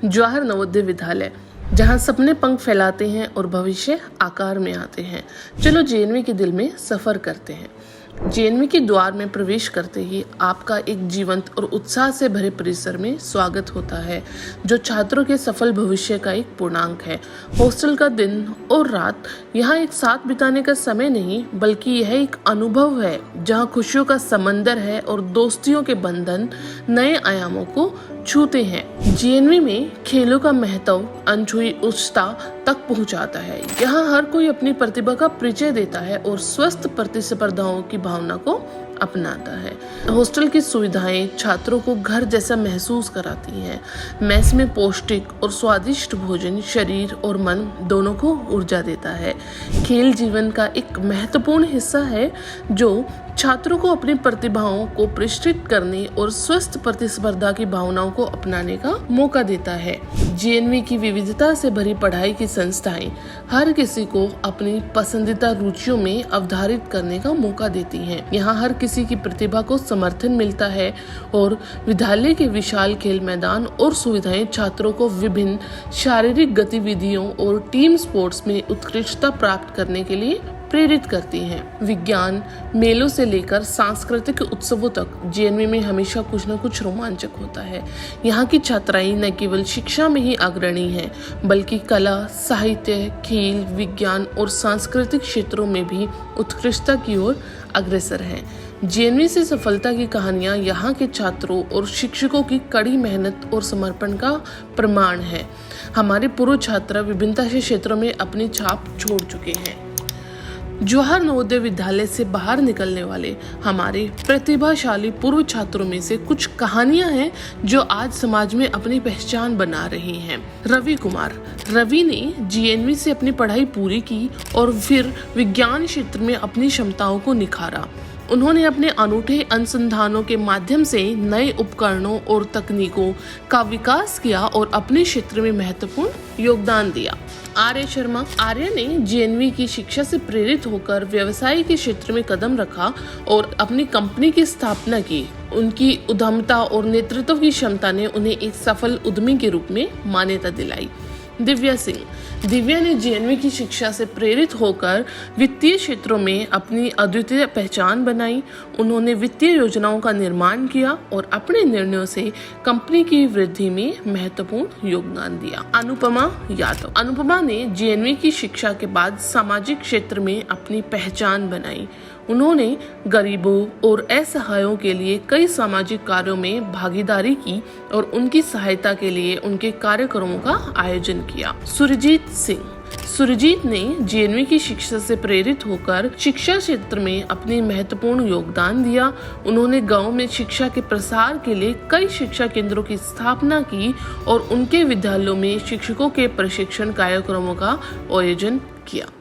जवाहर नवोदय विद्यालय, जहां सपने पंख फैलाते हैं और भविष्य आकार में आते हैं। चलो जेएनवी के दिल में सफर करते हैं। जेएनवी के द्वार में प्रवेश करते ही आपका एक जीवंत और उत्साह से भरे परिसर में स्वागत होता है, जो छात्रों के सफल भविष्य का एक पूर्णांक है। हॉस्टल का दिन और रात यहाँ एक साथ बिताने का समय नहीं, बल्कि यह एक अनुभव है जहाँ खुशियों का समंदर है और दोस्तियों के बंधन नए आयामों को छूते हैं। जेएनवी में खेलों का महत्व अनछुई उच्चता तक पहुंचाता है। यहाँ हर कोई अपनी प्रतिभा का परिचय देता है और स्वस्थ प्रतिस्पर्धाओं की भावना को अपनाता है। हॉस्टल की सुविधाएं छात्रों को घर जैसा महसूस कराती हैं। मेस में पौष्टिक और स्वादिष्ट भोजन शरीर और मन दोनों को ऊर्जा देता है। खेल जीवन का एक महत्वपूर्ण हिस्सा है, जो छात्रों को अपनी प्रतिभाओं को प्रदर्शित करने और स्वस्थ प्रतिस्पर्धा की भावनाओं को अपनाने का मौका देता है। जेएनवी की विविधता से भरी पढ़ाई की संस्थाएं हर किसी को अपनी पसंदीदा रुचियों में अवधारित करने का मौका देती हैं। यहाँ हर किसी की प्रतिभा को समर्थन मिलता है और विद्यालय के विशाल खेल मैदान और सुविधाएं छात्रों को विभिन्न शारीरिक गतिविधियों और टीम स्पोर्ट्स में उत्कृष्टता प्राप्त करने के लिए प्रेरित करती हैं। विज्ञान मेलों से लेकर सांस्कृतिक उत्सवों तक जेएनवी में हमेशा कुछ न कुछ रोमांचक होता है। यहाँ की छात्राएं न केवल शिक्षा में ही अग्रणी हैं, बल्कि कला, साहित्य, खेल, विज्ञान और सांस्कृतिक क्षेत्रों में भी उत्कृष्टता की ओर अग्रसर हैं। जेएनवी से सफलता की कहानियां यहाँ के छात्रों और शिक्षकों की कड़ी मेहनत और समर्पण का प्रमाण है। हमारे पूर्व छात्र विभिन्नता के क्षेत्रों में अपनी छाप छोड़ चुके हैं। जवाहर नवोदय विद्यालय से बाहर निकलने वाले हमारे प्रतिभाशाली पूर्व छात्रों में से कुछ कहानियां हैं जो आज समाज में अपनी पहचान बना रही हैं। रवि कुमार। रवि ने जेएनवी से अपनी पढ़ाई पूरी की और फिर विज्ञान क्षेत्र में अपनी क्षमताओं को निखारा। उन्होंने अपने अनूठे अनुसंधानों के माध्यम से नए उपकरणों और तकनीकों का विकास किया और अपने क्षेत्र में महत्वपूर्ण योगदान दिया। आर्य शर्मा। आर्य ने जेएनवी की शिक्षा से प्रेरित होकर व्यवसाय के क्षेत्र में कदम रखा और अपनी कंपनी की स्थापना की। उनकी उद्यमता और नेतृत्व की क्षमता ने उन्हें एक सफल उद्यमी के रूप में मान्यता दिलाई। दिव्या सिंह। दिव्या ने जेएनवी की शिक्षा से प्रेरित होकर वित्तीय क्षेत्रों में अपनी अद्वितीय पहचान बनाई। उन्होंने वित्तीय योजनाओं का निर्माण किया और अपने निर्णयों से कंपनी की वृद्धि में महत्वपूर्ण योगदान दिया। अनुपमा यादव। अनुपमा ने जेएनवी की शिक्षा के बाद सामाजिक क्षेत्र में अपनी पहचान बनाई। उन्होंने गरीबों और असहायों के लिए कई सामाजिक कार्यों में भागीदारी की और उनकी सहायता के लिए उनके कार्यक्रमों का आयोजन किया। सुरजीत सिंह। सुरजीत ने जेएनवी की शिक्षा से प्रेरित होकर शिक्षा क्षेत्र में अपनी महत्वपूर्ण योगदान दिया। उन्होंने गांव में शिक्षा के प्रसार के लिए कई शिक्षा केंद्रों की स्थापना की और उनके विद्यालयों में शिक्षकों के प्रशिक्षण कार्यक्रमों का आयोजन किया।